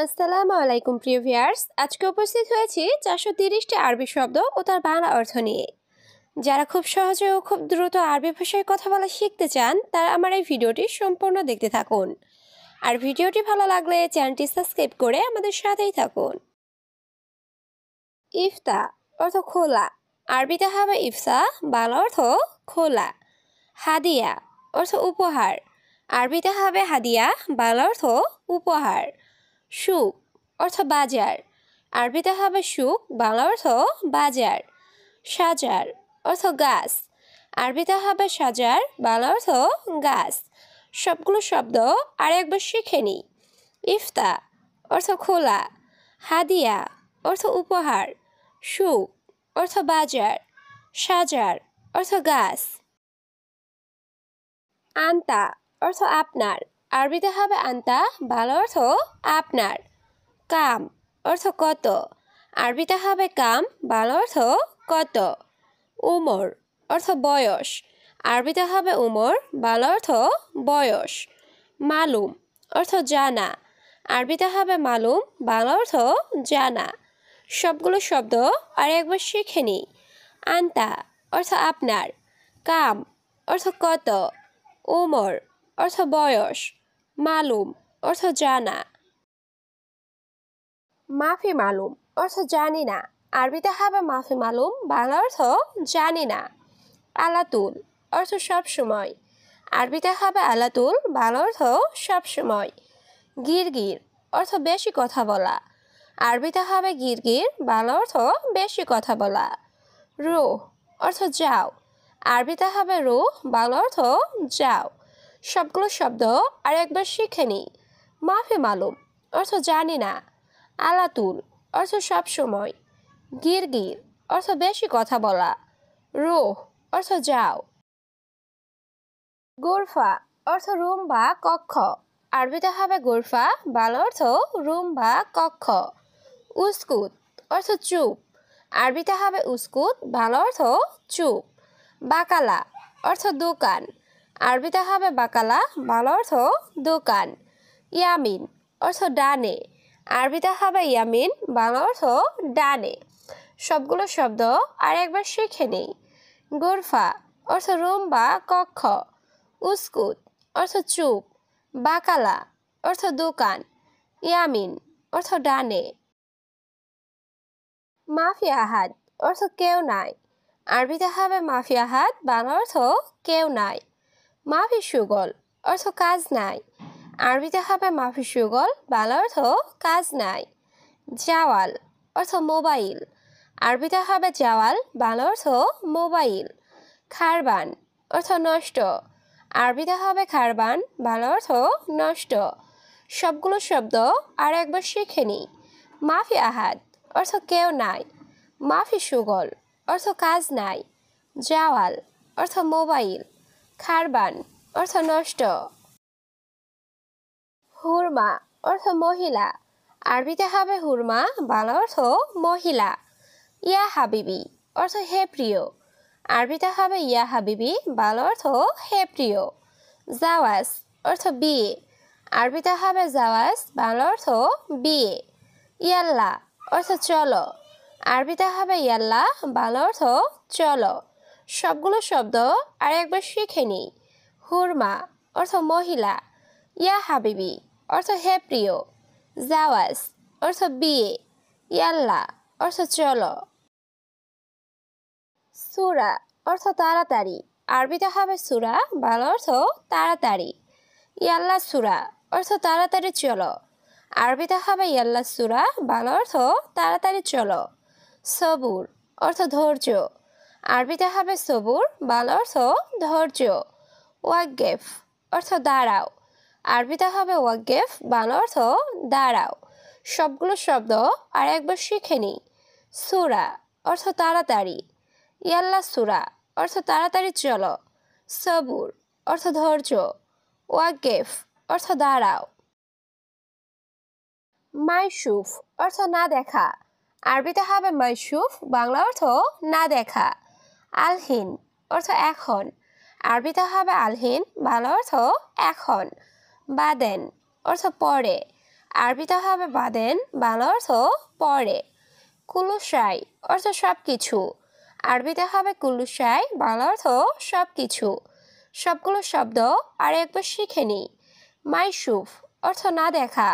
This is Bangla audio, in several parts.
আসসালামু আলাইকুম প্রিয় ভিউয়ার্স, আজকে উপস্থিত হয়েছি 430টি আরবি শব্দ ও তার বাংলা অর্থ নিয়ে। যারা খুব সহজে ও খুব দ্রুত আরবি ভাষায় কথা বলা শিখতে চান তারা আমার এই ভিডিওটি সম্পূর্ণ দেখতে থাকুন। আর ভিডিওটি ভালো লাগলে চ্যানেলটি সাবস্ক্রাইব করে আমাদের সাথেই থাকুন। ইফতা অর্থ খোলা, আরবিতে হবে ইফসা, বাংলা অর্থ খোলা। হাদিয়া অর্থ উপহার, আরবিতে হবে হাদিয়া, বাংলা অর্থ উপহার। সুক অর্থ বাজার, আরবিতে হবে সুক, বাংলা অর্থ বাজার। সাজার অর্থ গাছ, আরবিতে হবে সাজার, বাংলা অর্থ গাছ। সবগুলো শব্দ আর একবার শিখে নিই। ইফতা অর্থ খোলা, হাদিয়া অর্থ উপহার, সুক অর্থ বাজার, সাজার অর্থ গাছ। আন্তা অর্থ আপনার, আরবিতে হবে আন্তা, বাংলা অর্থ আপনার। কাম অর্থ কত, আরবিতে হবে কাম, বাংলা অর্থ কত। উমর অর্থ বয়স, আরবিতে হবে উমর, বাংলা অর্থ বয়স। মালুম অর্থ জানা, আরবিতে হবে মালুম, বাংলা অর্থ জানা। সবগুলো শব্দ আর একবার শিখে নিই। আন্তা অর্থ আপনার, কাম অর্থ কত, উমর অর্থ বয়স, মালুম অর্থ জানা। মাফি মালুম অর্থ জানি না, আরবিতে হবে মাফি মালুম, বাংলা অর্থ জানি না। আলাতুল অর্থ সব সময়, আরবিতে হবে আলাতুল, বাংলা অর্থ সব সময়। গিরগির অর্থ বেশি কথা বলা, আরবিতে হবে গিরগির, বাংলা অর্থ বেশি কথা বলা। রুহ অর্থ যাও, আরবিতে হবে রুহ, বাংলা অর্থ যাও। সবগুলো শব্দ আর একবার শিখে নিই। মাফি মালুম অর্থ জানি না, আলাতুল অর্থ সব সময়, গিরগির অর্থ বেশি কথা বলা, রুহ অর্থ যাও। গোরফা অর্থ রুম বা কক্ষ, আরবিতে হবে গোরফা, বাংলা অর্থ রুম বা কক্ষ। উস্কুত অর্থ চুপ, আরবিতে হবে উস্কুত, বাংলা অর্থ চুপ। বাকালা অর্থ দোকান, আরবিতে হবে বাকালা, বাংলা অর্থ দোকান। ইয়ামিন অর্থ ডানে, আরবিতে হবে ইয়ামিন, বাংলা অর্থ ডানে। সবগুলো শব্দ আর একবার শিখে নিই। গোরফা অর্থ রুম বা কক্ষ, উস্কুত অর্থ চুপ, বাকালা অর্থ দোকান, ইয়ামিন অর্থ ডানে। মাফি আহাদ অর্থ কেউ নাই, আরবিতে হবে মাফি আহাদ, বাংলা অর্থ কেউ নাই। মাফি সুগল অর্থ কাজ নাই, আরবিতে হবে মাফি সুগল, বাংলা অর্থ কাজ নাই। জাওয়াল অর্থ মোবাইল, আরবিতে হবে জাওয়াল, বাংলা অর্থ মোবাইল। খারবান অর্থ নষ্ট, আরবিতে হবে খারবান, বাংলা অর্থ নষ্ট। সবগুলো শব্দ আর একবার শিখে নিই। মাফি আহাদ অর্থ কেউ নাই, মাফি সুগল অর্থ কাজ নাই, জাওয়াল অর্থ মোবাইল, খারবান অর্থ নষ্ট। হুরমা অর্থ মহিলা, আরবিতে হবে হুরমা, বাংলা অর্থ মহিলা। ইয়া হাবিবি অর্থ হে প্রিয়, আরবিতে হবে ইয়া হাবিবি, বাংলা অর্থ হে প্রিয়। জাওয়াজ অর্থ বিয়ে, আরবিতে হবে জাওয়াজ, বাংলা অর্থ বিয়ে। ইয়াল্লা অর্থ চলো, আরবিতে হবে ইয়াল্লা, বাংলা অর্থ চলো। সবগুলো শব্দ আর একবার শিখে নিই। হুরমা অর্থ মহিলা, ইয়া হাবিবি অর্থ হে প্রিয়, জাওয়াজ অর্থ বিয়ে, ইয়াল্লা অর্থ চলো। সূরা অর্থ তাড়াতাড়ি, আরবিতে হবে সূরা, বাংলা অর্থ তাড়াতাড়ি। ইয়াল্লা সূরা অর্থ তাড়াতাড়ি চলো, আরবিতে হবে ইয়াল্লা সূরা, বাংলা অর্থ তাড়াতাড়ি চলো। সবুর অর্থ ধৈর্য, আরবিতে হবে সবুর, বাংলা অর্থ ধৈর্য। ওয়াকগেফ অর্থ দাঁড়াও, আরবিতে হবে ওয়াকগেফ, বাংলা অর্থ দাঁড়াও। সবগুলো শব্দ আর একবার শিখে নিই। সূরা অর্থ তাড়াতাড়ি, ইয়াল্লা সূরা অর্থ তাড়াতাড়ি চলো, সবুর অর্থ ধৈর্য, ওয়াকগেফ অর্থ দাঁড়াও। মাইশুফ অর্থ না দেখা, আরবিতে হবে মাইশুফ, বাংলা অর্থ না দেখা। আলহিন অর্থ এখন, আরবিতে হবে আলহিন, বাংলা অর্থ এখন। বাদেন অর্থ পরে, আরবিতে হবে বাদেন, বাংলা অর্থ পরে। কুল্লু শাই অর্থ সব কিছু, আরবিতে হবে কুল্লু শাই, বাংলা অর্থ সব কিছু। সবগুলো শব্দ আর একবার শিখে নিই। মাইশুফ অর্থ না দেখা,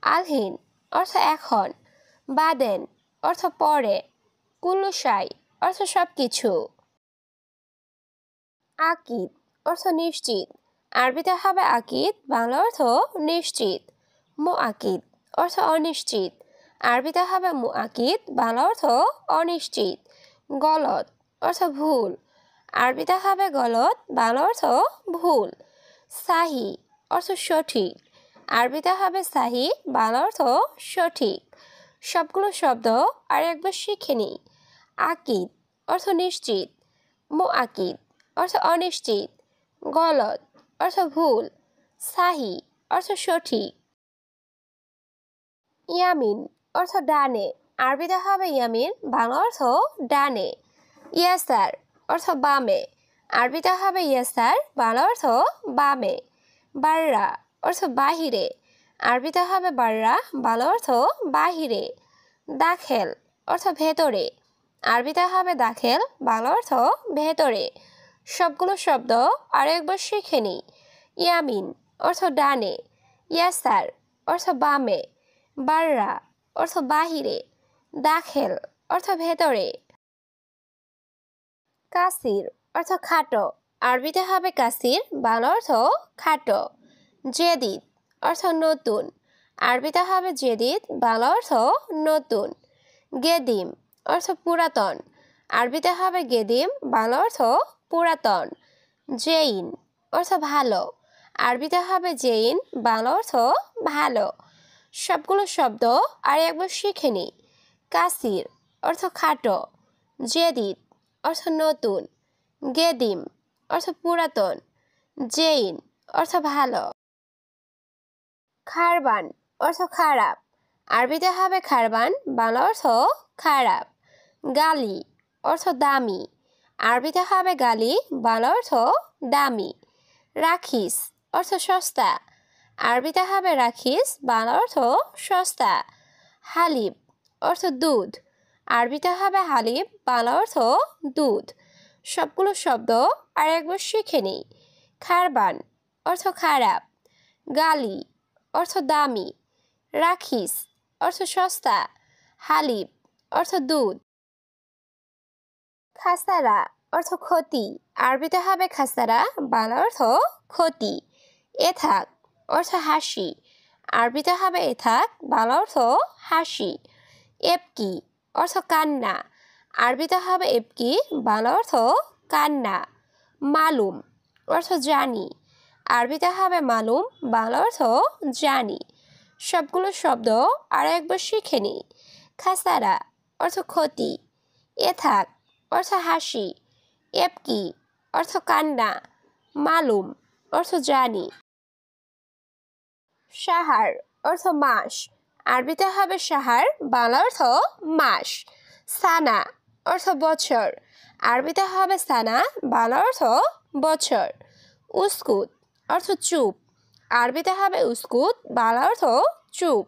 আলহিন অর্থ এখন, বাদেন অর্থ পরে, কুল্লু শাই অর্থ সব কিছু। আকিদ অর্থ নিশ্চিত, আরবিতে হবে আকিদ, বাংলা অর্থ নিশ্চিত। মুআকিদ অর্থ অনিশ্চিত, আরবিতে হবে মুআকিদ, বাংলা অর্থ অনিশ্চিত। গলত অর্থ ভুল, আরবিতে হবে গলত, বাংলা অর্থ ভুল। সাহি অর্থ সঠিক, আরবিতে হবে সাহি, বাংলা অর্থ সঠিক। সবগুলো শব্দ আর একবার শিখে নিই। আকিদ অর্থ নিশ্চিত, মুআকিদ অর্থ অনিশ্চিত, গলত অর্থ ভুল, সাহি অর্থ সঠিক। ইয়ামিন অর্থ ডানে, আরবিতে হবে ইয়ামিন, বাংলা অর্থ ডানে। ইয়াসার অর্থ বামে, আরবিতে হবে ইয়াসার, বাংলা অর্থ বামে। বাররা অর্থ বাহিরে, আরবিতে হবে বাররা, বাংলা অর্থ বাহিরে। দাখেল অর্থ ভেতরে, আরবিতে হবে দাখেল, বাংলা অর্থ ভেতরে। সবগুলো শব্দ আর একবার শিখে নিই। ইয়ামিন অর্থ ডানে, ইয়াসার অর্থ বামে, বাররা অর্থ বাহিরে, দাখেল অর্থ ভেতরে। কাসির অর্থ খাটো, আরবিতে হবে কাসির, বাংলা অর্থ খাটো। জেদিদ অর্থ নতুন, আরবিতে হবে জেদিদ, বাংলা অর্থ নতুন। গেদিম অর্থ পুরাতন, আরবিতে হবে গেদিম, বাংলা অর্থ পুরাতন। জেইন অর্থ ভালো, আরবিতে হবে জেইন, বাংলা অর্থ ভালো। সবগুলো শব্দ আর একবার শিখে নিই। কাসির অর্থ খাটো, জেদিদ অর্থ নতুন, গেদিম অর্থ পুরাতন, জেইন অর্থ ভালো। খারবান অর্থ খারাপ, আরবিতে হবে খারবান, বাংলা অর্থ খারাপ। গালি অর্থ দামি, আরবিতে হবে গালি, বাংলা অর্থ দামি। রাখিস অর্থ সস্তা, আরবিতে হবে রাখিস, বাংলা অর্থ সস্তা। হালিব অর্থ দুধ, আরবিতে হবে হালিব, বাংলা অর্থ দুধ। সবগুলো শব্দ আর একবার শিখে নিই। খারবান অর্থ খারাপ, গালি অর্থ দামি, রাখিস অর্থ সস্তা, হালিব অর্থ দুধ। খাসারা অর্থ ক্ষতি, আরবিতে হবে খাসারা, বাংলা অর্থ ক্ষতি। এথাক অর্থ হাসি, আরবিতে হবে এথাক, বাংলা অর্থ হাসি। এবকি অর্থ কান্না, আরবিতে হবে এবকি, বাংলা অর্থ কান্না। মালুম অর্থ জানি, আরবিতে হবে মালুম, বাংলা অর্থ জানি। সবগুলো শব্দ আর একবার শিখে নিই। খাসারা অর্থ ক্ষতি, এথাক অর্থ হাসি, এবকি অর্থ কান্না, মালুম অর্থ জানি। সাহার অর্থ মাস, আরবিতে হবে সাহার, বাংলা অর্থ মাস। সানা অর্থ বছর, আরবিতে হবে সানা, বাংলা অর্থ বছর। উস্কুত অর্থ চুপ, আরবিতে হবে উস্কুত, বাংলা অর্থ চুপ।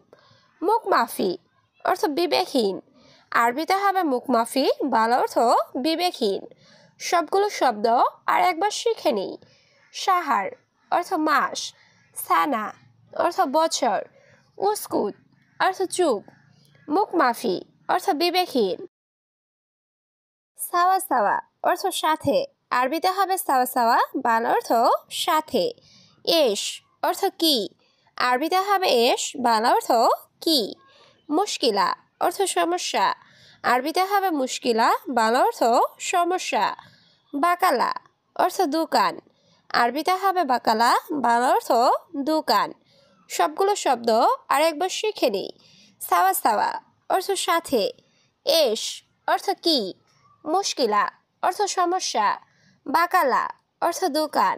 মুখমাফি অর্থ বিবেকহীন, আরবিতে হবে মুখমাফি, বাংলা অর্থ বিবেকহীন। সবগুলো শব্দ আর একবার শিখে নিই। সাহার অর্থ মাস, সানা অর্থ বছর, উস্কুত অর্থ চুপ, মুখমাফি অর্থ বিবেকহীন। সাওয়া সাওয়া অর্থ সাথে, আরবিতে হবে সাওয়া সাওয়া, বাংলা অর্থ সাথে। এশ অর্থ কি, আরবিতে হবে এশ, বাংলা অর্থ কি। মুশকিলা অর্থ সমস্যা, আরবিতে হবে মুশকিলা, বাংলা অর্থ সমস্যা। বাকালা অর্থ দোকান, আরবিতে হবে বাকালা, বাংলা অর্থ দোকান। সবগুলো শব্দ আর একবার শিখে নিই। সাওয়া সাওয়া অর্থ সাথে, এশ অর্থ কি, মুশকিলা অর্থ সমস্যা, বাকালা অর্থ দোকান।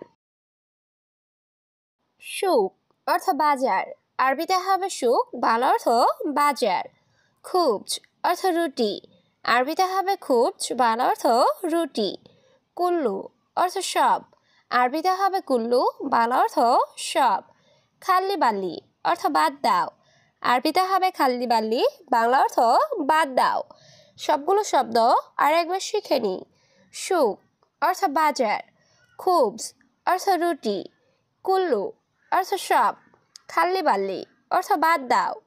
সুক অর্থ বাজার, আরবিতে হবে সুক, বাংলা অর্থ বাজার। খুবজ অর্থ রুটি, আরবিতে হবে খুবজ, বাংলা অর্থ রুটি। কুল্লু অর্থ সব, আরবিতে হবে কুল্লু, বাংলা অর্থ সব। খাল্লি বাল্লি অর্থ বাদ দাও, আরবিতে হবে খাল্লি বাল্লি, বাংলা অর্থ বাদ দাও। সবগুলো শব্দ আর একবার শিখে নিই। সুক অর্থ বাজার, খুবস অর্থ রুটি, কুল্লু অর্থ সব, খাল্লি বাল্লি অর্থ বাদ দাও।